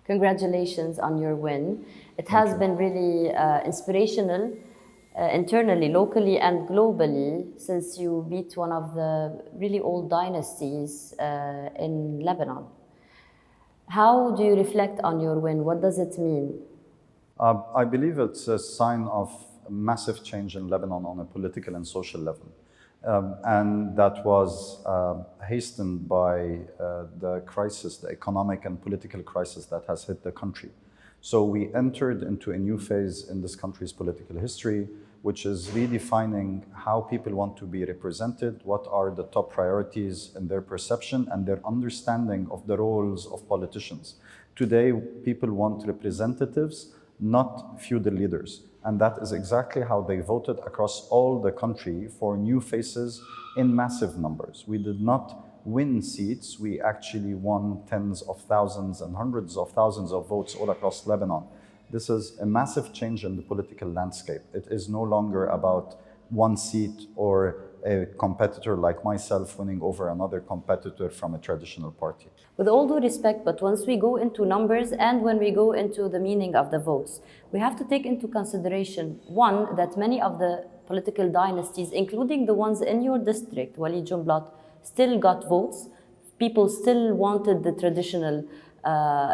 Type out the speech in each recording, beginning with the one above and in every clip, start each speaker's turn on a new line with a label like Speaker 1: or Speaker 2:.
Speaker 1: Congratulations on your win. It has been really inspirational internally, locally, and globally since you beat one of the really old dynasties in Lebanon. How do you reflect on your win? What does it mean?
Speaker 2: I believe it's a sign of massive change in Lebanon on a political and social level. And that was hastened by the crisis, the economic and political crisis that has hit the country. So we entered into a new phase in this country's political history, which is redefining how people want to be represented, what are the top priorities in their perception and their understanding of the roles of politicians. Today, people want representatives, not feudal leaders. And that is exactly how they voted across all the country for new faces in massive numbers. We did not win seats, we actually won tens of thousands and hundreds of thousands of votes all across Lebanon. This is a massive change in the political landscape. It is no longer about one seat or a competitor like myself winning over another competitor from a traditional party.
Speaker 1: With all due respect, but once we go into numbers and when we go into the meaning of the votes, we have to take into consideration, one, that many of the political dynasties, including the ones in your district, Wali Jumblat, still got votes. People still wanted the traditional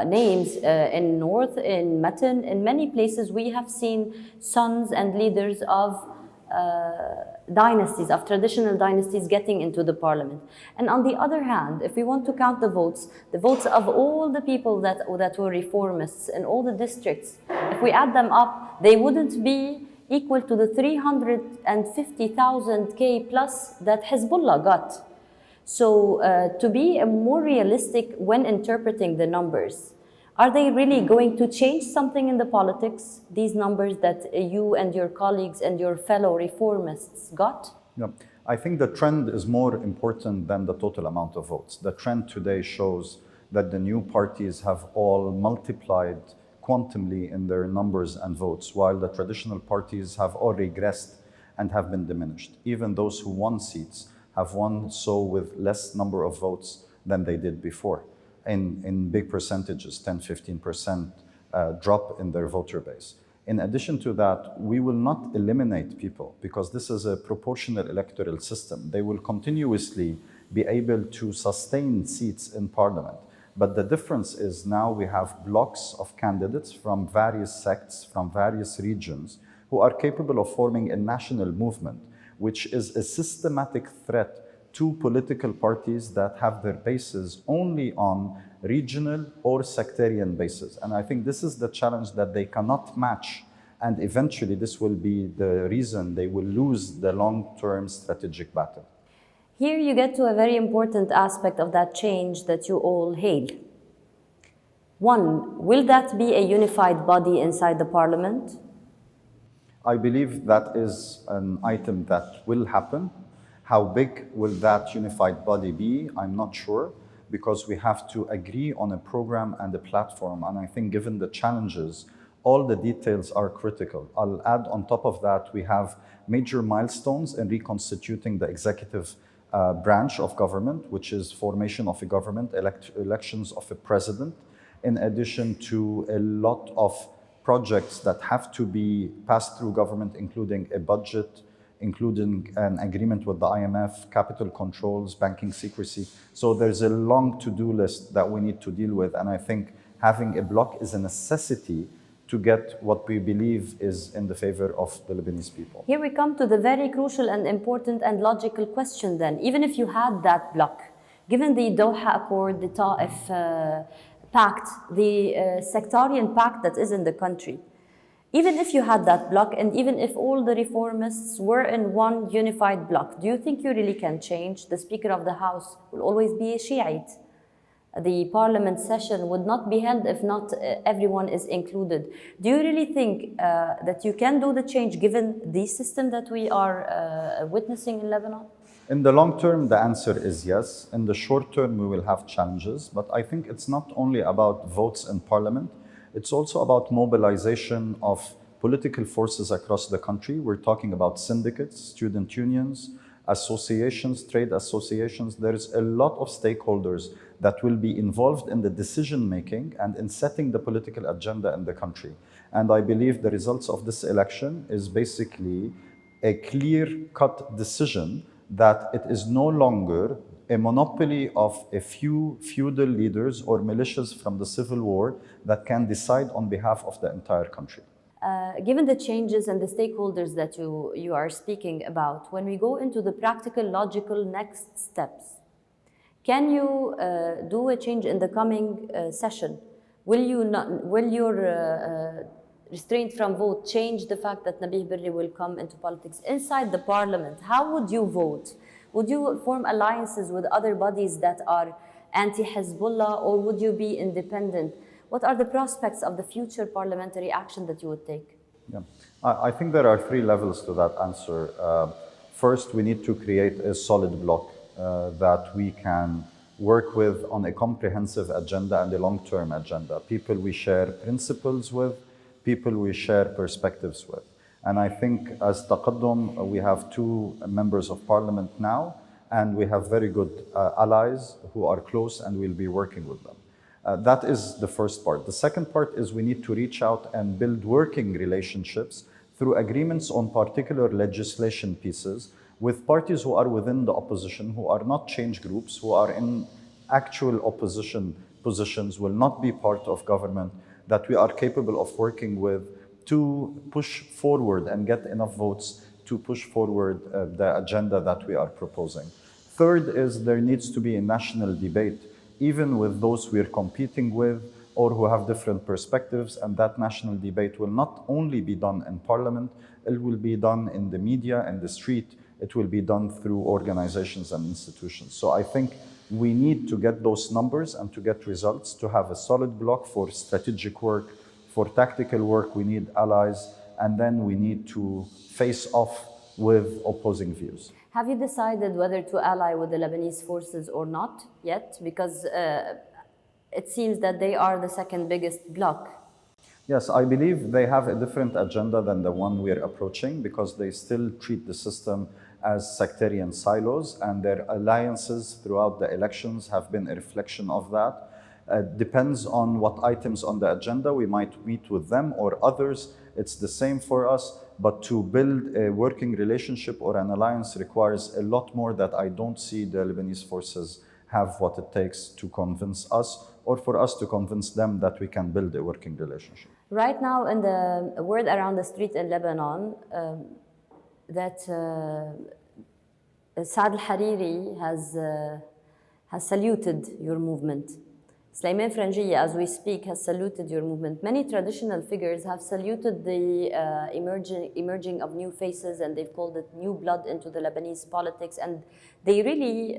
Speaker 1: names in North, in Matan, in many places we have seen sons and leaders of dynasties, of traditional dynasties getting into the parliament. And on the other hand, if we want to count the votes of all the people that were reformists in all the districts, if we add them up, they wouldn't be equal to the 350,000 K plus that Hezbollah got. So to be more realistic when interpreting the numbers, are they really going to change something in the politics, these numbers that you and your colleagues and your fellow reformists got?
Speaker 2: Yeah. I think the trend is more important than the total amount of votes. The trend today shows that the new parties have all multiplied quantumly in their numbers and votes, while the traditional parties have all regressed and have been diminished. Even those who won seats have won so with less number of votes than they did before. In big percentages, 10-15% drop in their voter base. In addition to that, we will not eliminate people because this is a proportional electoral system. They will continuously be able to sustain seats in parliament. But the difference is now we have blocks of candidates from various sects, from various regions, who are capable of forming a national movement, which is a systematic threat to political parties that have their bases only on regional or sectarian bases. And I think this is the challenge that they cannot match. And eventually this will be the reason they will lose the long-term strategic battle.
Speaker 1: Here you get to a very important aspect of that change that you all hail. One, will that be a unified body inside the parliament?
Speaker 2: I believe that is an item that will happen. How big will that unified body be? I'm not sure, because we have to agree on a program and a platform. And I think given the challenges, all the details are critical. I'll add on top of that, we have major milestones in reconstituting the executive branch of government, which is formation of a government, elections of a president, in addition to a lot of projects that have to be passed through government, including a budget, including an agreement with the IMF, capital controls, banking secrecy. So there's a long to-do list that we need to deal with. And I think having a bloc is a necessity to get what we believe is in the favor of the Lebanese people.
Speaker 1: Here we come to the very crucial and important and logical question then. Even if you had that bloc, given the Doha Accord, the Ta'if pact, the sectarian pact that is in the country, even if you had that bloc and even if all the reformists were in one unified bloc, do you think you really can change? The Speaker of the House will always be a Shiite. The parliament session would not be held if not everyone is included. Do you really think that you can do the change given the system that we are witnessing in Lebanon?
Speaker 2: In the long term, the answer is yes. In the short term, we will have challenges. But I think it's not only about votes in parliament. It's also about mobilization of political forces across the country. We're talking about syndicates, student unions, associations, trade associations. There's a lot of stakeholders that will be involved in the decision making and in setting the political agenda in the country. And I believe the results of this election is basically a clear-cut decision that it is no longer a monopoly of a few feudal leaders or militias from the civil war that can decide on behalf of the entire country.
Speaker 1: Given the changes and the stakeholders that you are speaking about, when we go into the practical, logical next steps, can you do a change in the coming session? Will your restraint from vote change the fact that Nabih Berri will come into politics inside the parliament? How would you vote? Would you form alliances with other bodies that are anti-Hezbollah, or would you be independent? What are the prospects of the future parliamentary action that you would take?
Speaker 2: Yeah. I think there are three levels to that answer. First, we need to create a solid bloc that we can work with on a comprehensive agenda and a long-term agenda. People we share principles with, people we share perspectives with. And I think as Taqaddum, we have 2 members of parliament now, and we have very good allies who are close, and we'll be working with them. That is the first part. The second part is we need to reach out and build working relationships through agreements on particular legislation pieces with parties who are within the opposition, who are not change groups, who are in actual opposition positions, will not be part of government, that we are capable of working with to push forward and get enough votes to push forward the agenda that we are proposing. Third is there needs to be a national debate, even with those we're competing with or who have different perspectives, and that national debate will not only be done in parliament, it will be done in the media and the street, it will be done through organizations and institutions. So I think we need to get those numbers and to get results, to have a solid bloc for strategic work. For tactical work, we need allies, and then we need to face off with opposing views.
Speaker 1: Have you decided whether to ally with the Lebanese forces or not yet? Because it seems that they are the second biggest bloc.
Speaker 2: Yes, I believe they have a different agenda than the one we're approaching, because they still treat the system as sectarian silos, and their alliances throughout the elections have been a reflection of that. Depends on what items on the agenda we might meet with them or others. It's the same for us, but to build a working relationship or an alliance requires a lot more that I don't see the Lebanese forces have what it takes to convince us, or for us to convince them that we can build a working relationship.
Speaker 1: Right now, in the word around the street in Lebanon, that Saad al-Hariri has saluted your movement. Sulaiman Frangieh, as we speak, has saluted your movement. Many traditional figures have saluted the emerging of new faces, and they've called it new blood into the Lebanese politics. And they really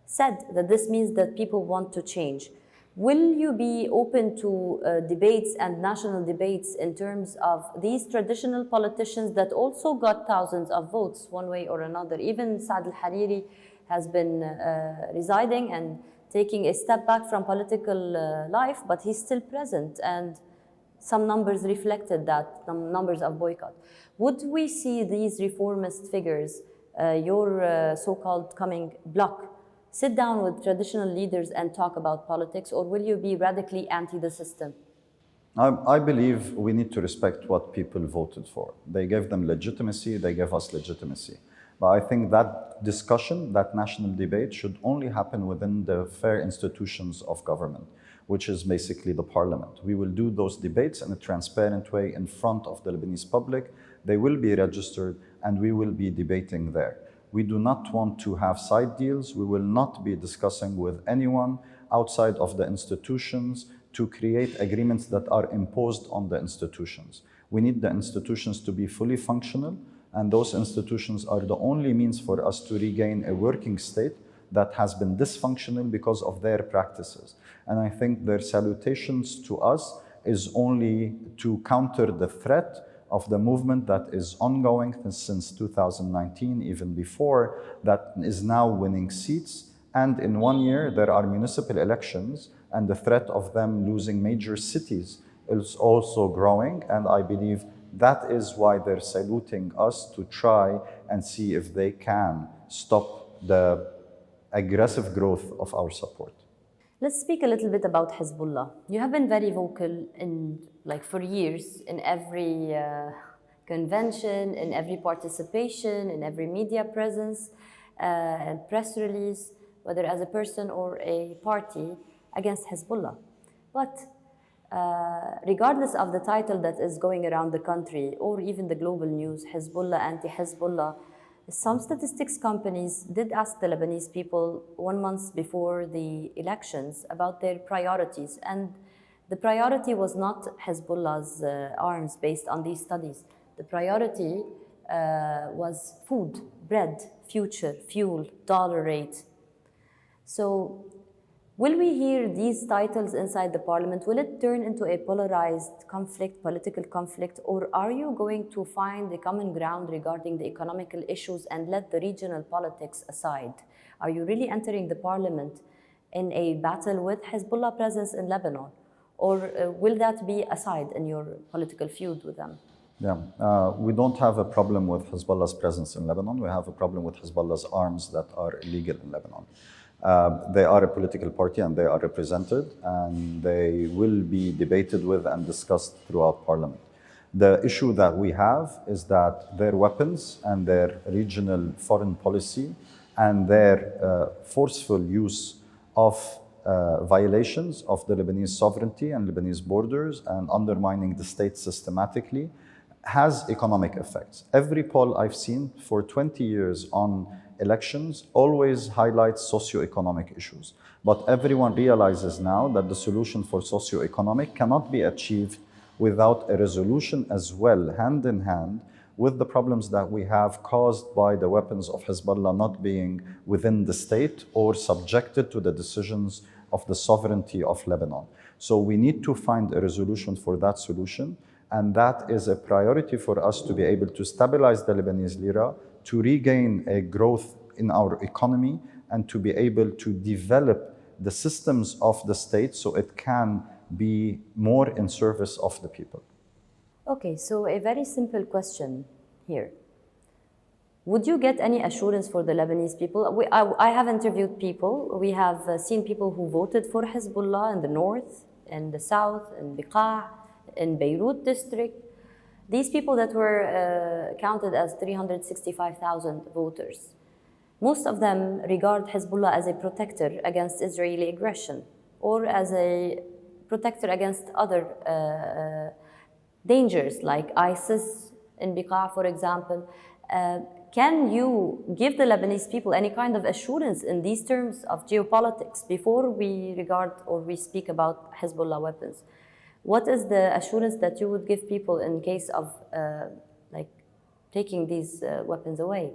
Speaker 1: said that this means that people want to change. Will you be open to debates and national debates in terms of these traditional politicians that also got thousands of votes one way or another? Even Saad al-Hariri has been residing and taking a step back from political life, but he's still present, and some numbers reflected that, some numbers of boycott. Would we see these reformist figures, your so-called coming bloc, sit down with traditional leaders and talk about politics, or will you be radically anti the system?
Speaker 2: I believe we need to respect what people voted for. They gave them legitimacy, they gave us legitimacy. But I think that discussion, that national debate, should only happen within the fair institutions of government, which is basically the parliament. We will do those debates in a transparent way in front of the Lebanese public. They will be registered, and we will be debating there. We do not want to have side deals. We will not be discussing with anyone outside of the institutions to create agreements that are imposed on the institutions. We need the institutions to be fully functional, and those institutions are the only means for us to regain a working state that has been dysfunctional because of their practices. And I think their salutations to us is only to counter the threat of the movement that is ongoing since 2019, even before, that is now winning seats. And in 1 year, there are municipal elections, and the threat of them losing major cities is also growing. And I believe that is why they're saluting us, to try and see if they can stop the aggressive growth of our support.
Speaker 1: Let's speak a little bit about Hezbollah. You have been very vocal for years in every convention, in every participation, in every media presence, and press release, whether as a person or a party, against Hezbollah. But regardless of the title that is going around the country or even the global news, Hezbollah, anti-Hezbollah, some statistics companies did ask the Lebanese people 1 month before the elections about their priorities. And the priority was not Hezbollah's arms based on these studies. The priority was food, bread, future, fuel, dollar rate. So will we hear these titles inside the parliament? Will it turn into a polarized conflict, political conflict, or are you going to find a common ground regarding the economical issues and let the regional politics aside? Are you really entering the parliament in a battle with Hezbollah presence in Lebanon, or will that be aside in your political feud with them?
Speaker 2: Yeah, we don't have a problem with Hezbollah's presence in Lebanon. We have a problem with Hezbollah's arms that are illegal in Lebanon. They are a political party and they are represented, and they will be debated with and discussed throughout parliament. The issue that we have is that their weapons and their regional foreign policy and their forceful use of violations of the Lebanese sovereignty and Lebanese borders and undermining the state systematically has economic effects. Every poll I've seen for 20 years on elections always highlights socioeconomic issues. But everyone realizes now that the solution for socioeconomic cannot be achieved without a resolution as well, hand in hand, with the problems that we have caused by the weapons of Hezbollah not being within the state or subjected to the decisions of the sovereignty of Lebanon. So we need to find a resolution for that solution, and that is a priority for us to be able to stabilize the Lebanese lira, to regain a growth in our economy, and to be able to develop the systems of the state so it can be more in service of the people.
Speaker 1: Okay, so a very simple question here. Would you get any assurance for the Lebanese people? I have interviewed people. We have seen people who voted for Hezbollah in the north, in the south, in Bekaa, in Beirut district. These people that were counted as 365,000 voters, most of them regard Hezbollah as a protector against Israeli aggression or as a protector against other dangers like ISIS in Bekaa, for example. Can you give the Lebanese people any kind of assurance in these terms of geopolitics before we regard or we speak about Hezbollah weapons? What is the assurance that you would give people in case of taking these weapons away?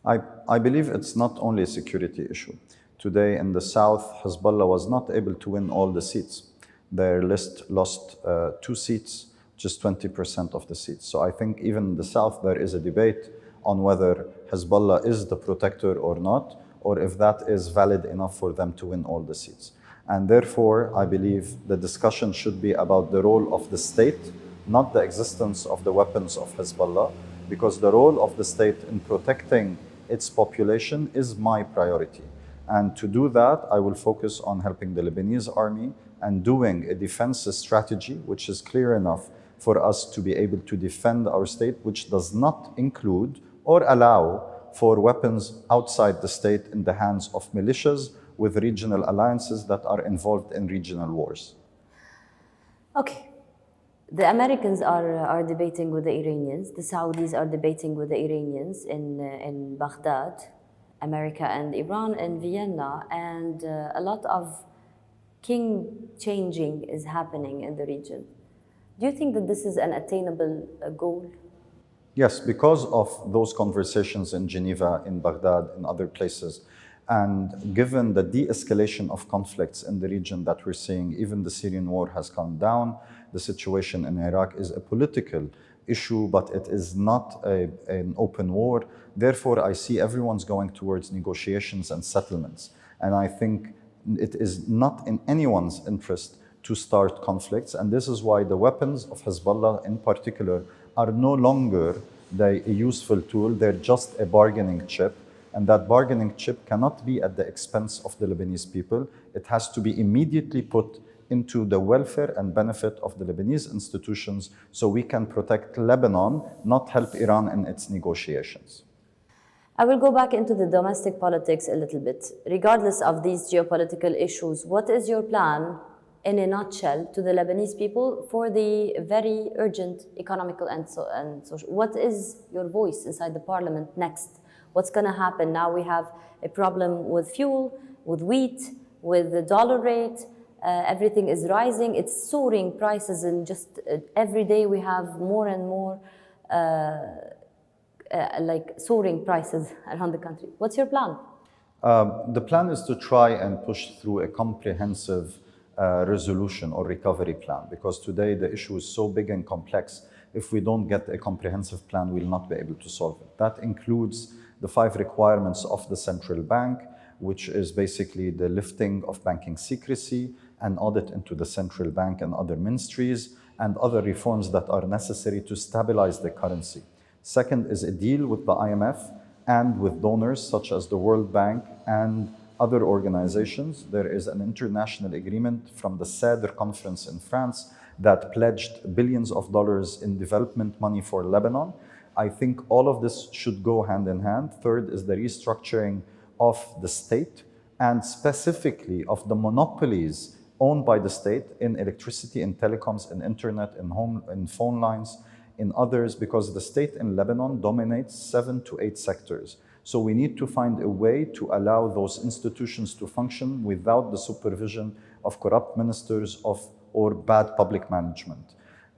Speaker 2: I believe it's not only a security issue. Today in the south, Hezbollah was not able to win all the seats. Their list lost 2 seats, just 20% of the seats. So I think even in the south, there is a debate on whether Hezbollah is the protector or not, or if that is valid enough for them to win all the seats. And therefore, I believe the discussion should be about the role of the state, not the existence of the weapons of Hezbollah, because the role of the state in protecting its population is my priority. And to do that, I will focus on helping the Lebanese army and doing a defense strategy which is clear enough for us to be able to defend our state, which does not include or allow for weapons outside the state in the hands of militias with regional alliances that are involved in regional wars.
Speaker 1: Okay. The Americans are debating with the Iranians. The Saudis are debating with the Iranians in Baghdad, America and Iran in Vienna, and a lot of king changing is happening in the region. Do you think that this is an attainable goal?
Speaker 2: Yes, because of those conversations in Geneva, in Baghdad, in other places, and given the de-escalation of conflicts in the region that we're seeing, even the Syrian war has calmed down. The situation in Iraq is a political issue, but it is not an open war. Therefore, I see everyone's going towards negotiations and settlements. And I think it is not in anyone's interest to start conflicts. And this is why the weapons of Hezbollah in particular are no longer a useful tool. They're just a bargaining chip And that bargaining chip cannot be at the expense of the Lebanese people. It has to be immediately put into the welfare and benefit of the Lebanese institutions so we can protect Lebanon, not help Iran in its negotiations.
Speaker 1: I will go back into the domestic politics a little bit. Regardless of these geopolitical issues, what is your plan, in a nutshell, to the Lebanese people for the very urgent economical and social? What is your voice inside the parliament next? What's going to happen? Now we have a problem with fuel, with wheat, with the dollar rate. Everything is rising. It's soaring prices, and just every day we have more and more like soaring prices around the country. What's your plan?
Speaker 2: The plan is to try and push through a comprehensive resolution or recovery plan, because today the issue is so big and complex. If we don't get a comprehensive plan, we'll not be able to solve it. That includes the 5 requirements of the central bank, which is basically the lifting of banking secrecy, an audit into the central bank and other ministries, and other reforms that are necessary to stabilize the currency. Second is a deal with the IMF and with donors such as the World Bank and other organizations. There is an international agreement from the CEDR conference in France that pledged billions of dollars in development money for Lebanon. I think all of this should go hand in hand. Third is the restructuring of the state, and specifically of the monopolies owned by the state in electricity, in telecoms, in internet, in phone lines, in others, because the state in Lebanon dominates 7 to 8 sectors. So we need to find a way to allow those institutions to function without the supervision of corrupt ministers or bad public management.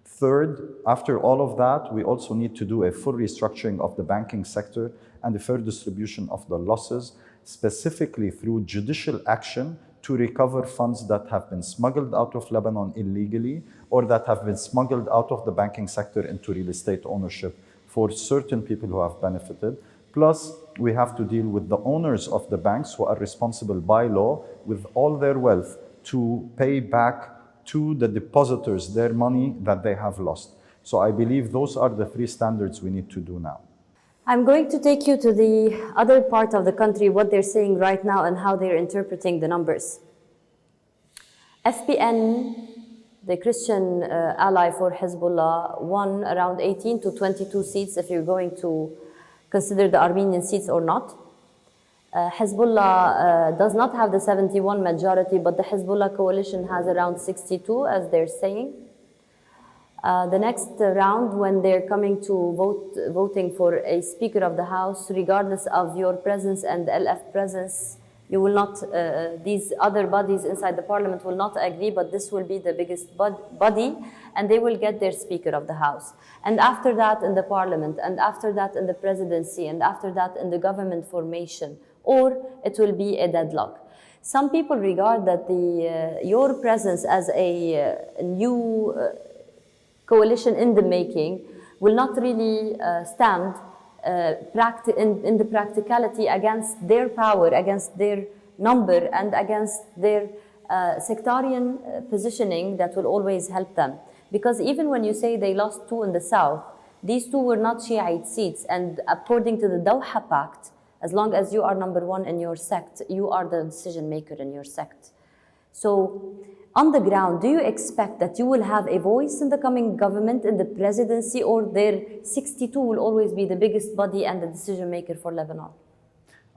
Speaker 2: Third, after all of that, we also need to do a full restructuring of the banking sector and a fair distribution of the losses, specifically through judicial action to recover funds that have been smuggled out of Lebanon illegally or that have been smuggled out of the banking sector into real estate ownership for certain people who have benefited. Plus, we have to deal with the owners of the banks who are responsible by law with all their wealth to pay back to the depositors their money that they have lost. So I believe those are the 3 standards we need to do now.
Speaker 1: I'm going to take you to the other part of the country, what they're saying right now and how they're interpreting the numbers. FPN, the Christian ally for Hezbollah, won around 18 to 22 seats if you're going to consider the Armenian seats or not. Hezbollah does not have the 71 majority, but the Hezbollah coalition has around 62, as they're saying. The next round, when they're coming to voting for a Speaker of the House, regardless of your presence and LF presence, you will not, these other bodies inside the parliament will not agree, but this will be the biggest body, and they will get their Speaker of the House. And after that in the parliament, and after that in the presidency, and after that in the government formation, or it will be a deadlock. Some people regard that your presence as a new coalition in the making will not really stand in the practicality against their power, against their number, and against their sectarian positioning that will always help them. Because even when you say they lost 2 in the south, these 2 were not Shiite seats, and according to the Daou Pact, as long as you are number 1 in your sect, you are the decision maker in your sect. So on the ground, do you expect that you will have a voice in the coming government, in the presidency, or their 62 will always be the biggest body and the decision maker for Lebanon?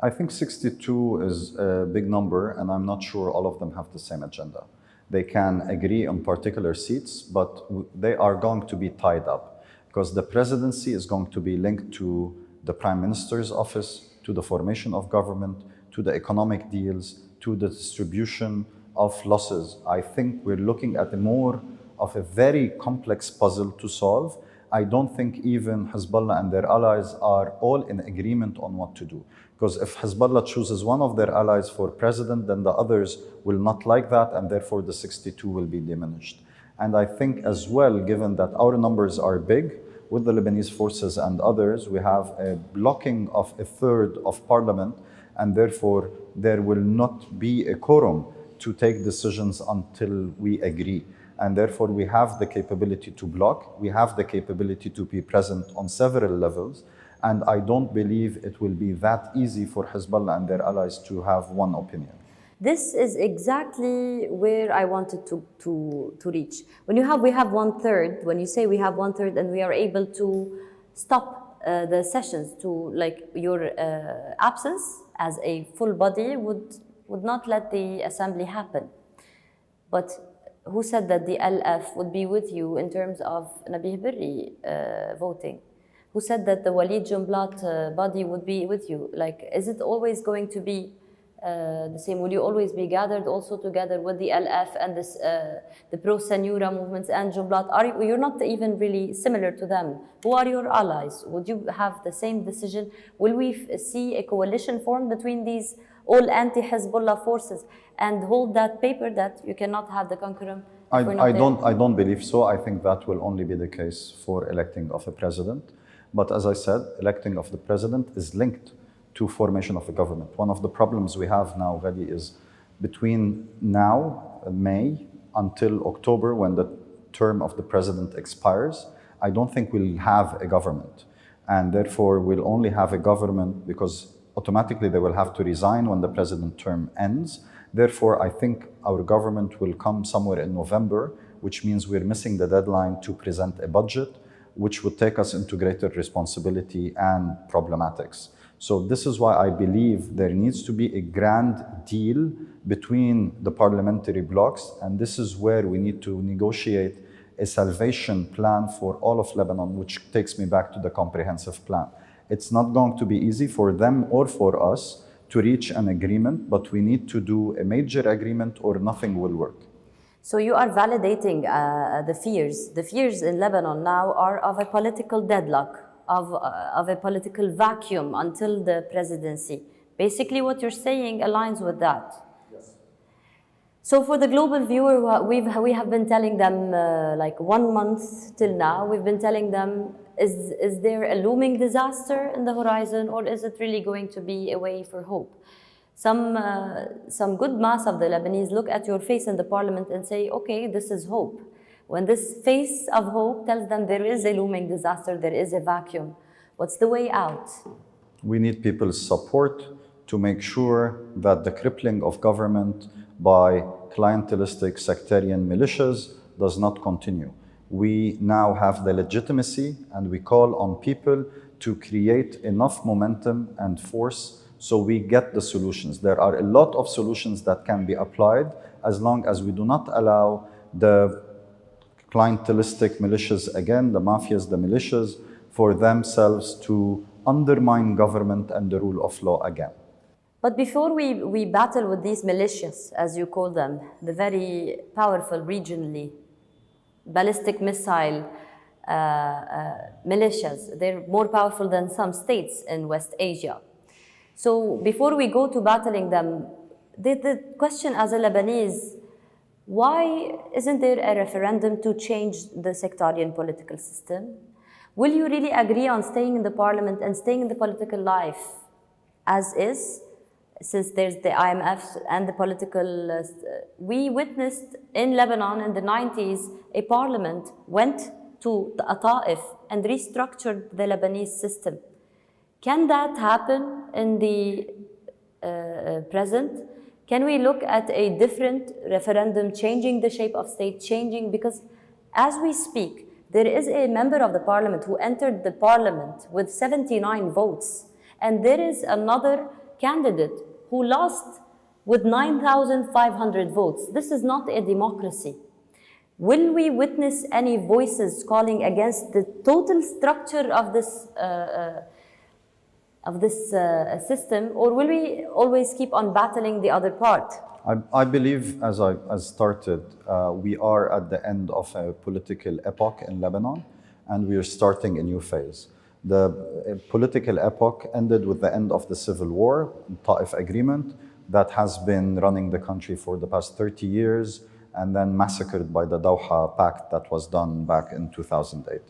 Speaker 2: I think 62 is a big number, and I'm not sure all of them have the same agenda. They can agree on particular seats, but they are going to be tied up, because the presidency is going to be linked to the Prime Minister's office, to the formation of government, to the economic deals, to the distribution of losses. I think we're looking at more of a very complex puzzle to solve. I don't think even Hezbollah and their allies are all in agreement on what to do. Because if Hezbollah chooses one of their allies for president, then the others will not like that, and therefore the 62 will be diminished. And I think as well, given that our numbers are big, with the Lebanese forces and others, we have a blocking of 1/3 of parliament, and therefore there will not be a quorum to take decisions until we agree. And therefore we have the capability to block, we have the capability to be present on several levels, And I don't believe it will be that easy for Hezbollah and their allies to have one opinion.
Speaker 1: This is exactly where I wanted to reach. When we have 1/3, when you say we have 1/3 and we are able to stop the sessions, to like your absence as a full body would not let the assembly happen. But who said that the LF would be with you in terms of Nabih Berri voting? Who said that the Walid Jumblat body would be with you? Like, is it always going to be the same? Will you always be gathered also together with the LF and this, the pro-Sanura movements and Jumblat? You're not even really similar to them. Who are your allies? Would you have the same decision? Will we see a coalition formed between these all anti-Hezbollah forces and hold that paper that you cannot have the concurrent?
Speaker 2: I don't believe so. I think that will only be the case for electing of a president. But as I said, electing of the president is linked to formation of a government. One of the problems we have now, Ghadi, is between now, May, until October, when the term of the president expires, I don't think we'll have a government. And therefore, we'll only have a government because automatically they will have to resign when the president term ends. Therefore, I think our government will come somewhere in November, which means we're missing the deadline to present a budget, which would take us into greater responsibility and problematics. So this is why I believe there needs to be a grand deal between the parliamentary blocs, and this is where we need to negotiate a salvation plan for all of Lebanon, which takes me back to the comprehensive plan. It's not going to be easy for them or for us to reach an agreement, but we need to do a major agreement or nothing will work.
Speaker 1: So you are validating the fears. The fears in Lebanon now are of a political deadlock, of a political vacuum until the presidency. Basically what you're saying aligns with that.
Speaker 2: Yes.
Speaker 1: So for the global viewer, we have been telling them like 1 month till now, we've been telling them, is there a looming disaster in the horizon, or is it really going to be a way for hope? Some good mass of the Lebanese look at your face in the parliament and say, okay, this is hope. When this face of hope tells them there is a looming disaster, there is a vacuum, what's the way out?
Speaker 2: We need people's support to make sure that the crippling of government by clientelistic sectarian militias does not continue. We now have the legitimacy and we call on people to create enough momentum and force so we get the solutions. There are a lot of solutions that can be applied as long as we do not allow the clientelistic militias, again, the mafias, the militias, for themselves to undermine government and the rule of law again.
Speaker 1: But before we battle with these militias, as you call them, the very powerful regionally, ballistic missile militias, they're more powerful than some states in West Asia. So before we go to battling them, the question as a Lebanese, why isn't there a referendum to change the sectarian political system? Will you really agree on staying in the parliament and staying in the political life as is, since there's the IMF and the political... we witnessed in Lebanon in the 90s, a parliament went to Ta'if and restructured the Lebanese system. Can that happen in the present? Can we look at a different referendum, changing the shape of state, changing? Because as we speak, there is a member of the parliament who entered the parliament with 79 votes, and there is another candidate who lost with 9,500 votes. This is not a democracy. Will we witness any voices calling against the total structure of this system, or will we always keep on battling the other part?
Speaker 2: I believe, as I started, we are at the end of a political epoch in Lebanon, and we are starting a new phase. The political epoch ended with the end of the civil war, Ta'if agreement, that has been running the country for the past 30 years, and then massacred by the Daou pact that was done back in 2008.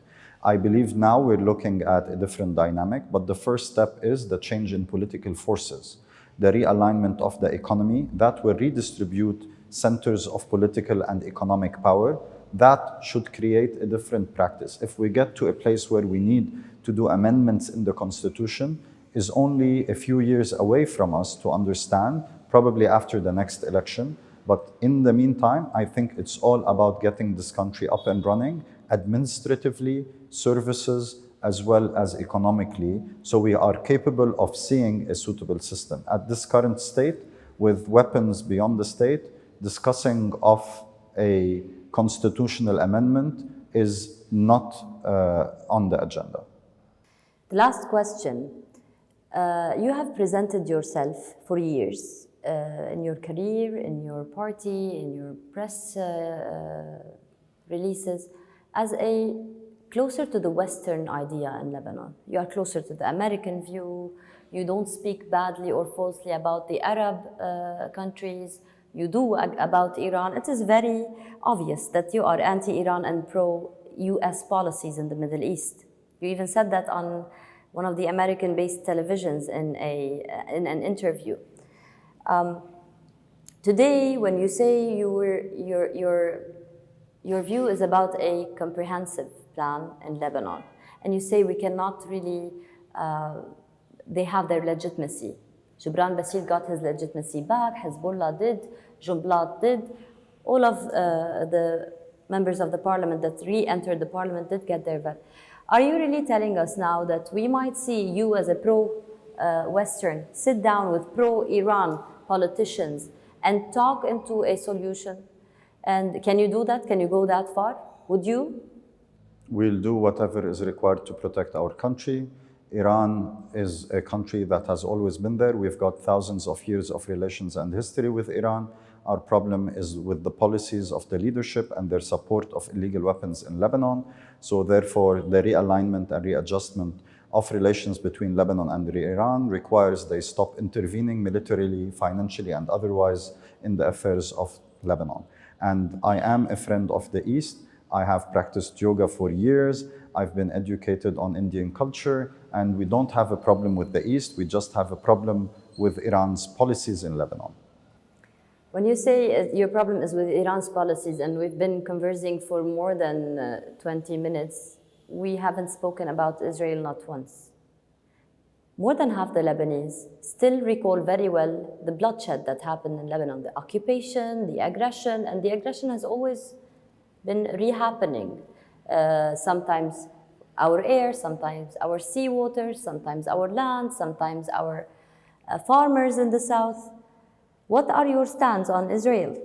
Speaker 2: I believe now we're looking at a different dynamic, but the first step is the change in political forces, the realignment of the economy that will redistribute centers of political and economic power that should create a different practice. If we get to a place where we need to do amendments in the Constitution, is only a few years away from us to understand, probably after the next election. But in the meantime, I think it's all about getting this country up and running, administratively, services, as well as economically, so we are capable of seeing a suitable system. At this current state, with weapons beyond the state, discussing of a constitutional amendment is not on the agenda.
Speaker 1: The last question. You have presented yourself for years in your career, in your party, in your press releases, as a closer to the Western idea in Lebanon. You are closer to the American view. You don't speak badly or falsely about the Arab countries. You do about Iran. It is very obvious that you are anti-Iran and pro-US policies in the Middle East. You even said that on one of the American-based televisions in an interview. Today, when you say your view is about a comprehensive plan in Lebanon, and you say we cannot really, they have their legitimacy. Gibran Bassil got his legitimacy back, Hezbollah did, Jumblat did, all of the members of the parliament that re-entered the parliament did get their vote. Are you really telling us now that we might see you as a pro-Western sit down with pro-Iran politicians and talk into a solution? And can you do that? Can you go that far? Would you?
Speaker 2: We'll do whatever is required to protect our country. Iran is a country that has always been there. We've got thousands of years of relations and history with Iran. Our problem is with the policies of the leadership and their support of illegal weapons in Lebanon. So therefore, the realignment and readjustment of relations between Lebanon and Iran requires they stop intervening militarily, financially, and otherwise in the affairs of Lebanon. And I am a friend of the East. I have practiced yoga for years. I've been educated on Indian culture, and we don't have a problem with the East. We just have a problem with Iran's policies in Lebanon.
Speaker 1: When you say your problem is with Iran's policies, and we've been conversing for more than 20 minutes, we haven't spoken about Israel not once. More than half the Lebanese still recall very well the bloodshed that happened in Lebanon, the occupation, the aggression, and the aggression has always been re-happening. Sometimes our air, sometimes our seawater, sometimes our land, sometimes our farmers in the south. What are your stands on Israel?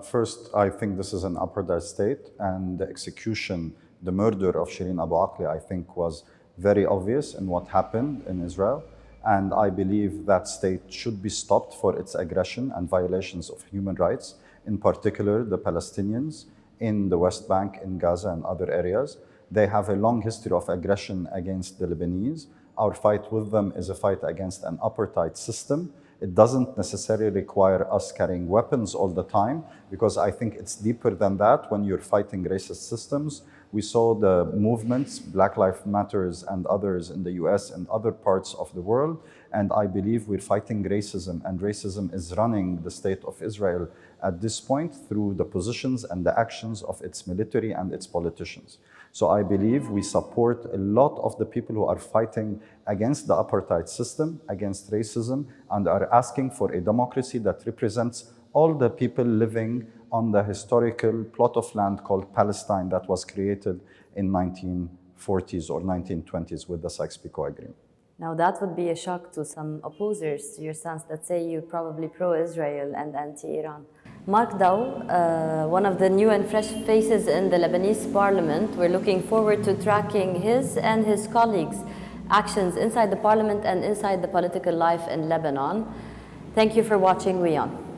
Speaker 2: First, I think this is an apartheid state, and the execution, the murder of Shireen Abu Akleh, I think was very obvious in what happened in Israel. And I believe that state should be stopped for its aggression and violations of human rights, in particular the Palestinians in the West Bank, in Gaza and other areas. They have a long history of aggression against the Lebanese. Our fight with them is a fight against an apartheid system. It doesn't necessarily require us carrying weapons all the time, because I think it's deeper than that. When you're fighting racist systems, we saw the movements, Black Lives Matters and others in the US and other parts of the world, and I believe we're fighting racism, and racism is running the state of Israel at this point through the positions and the actions of its military and its politicians. So I believe we support a lot of the people who are fighting against the apartheid system, against racism, and are asking for a democracy that represents all the people living on the historical plot of land called Palestine that was created in 1940s or 1920s with the Sykes-Picot Agreement.
Speaker 1: Now that would be a shock to some opposers to your stance that say you're probably pro-Israel and anti-Iran. Mark Daou, one of the new and fresh faces in the Lebanese parliament. We're looking forward to tracking his and his colleagues' actions inside the parliament and inside the political life in Lebanon. Thank you for watching WION.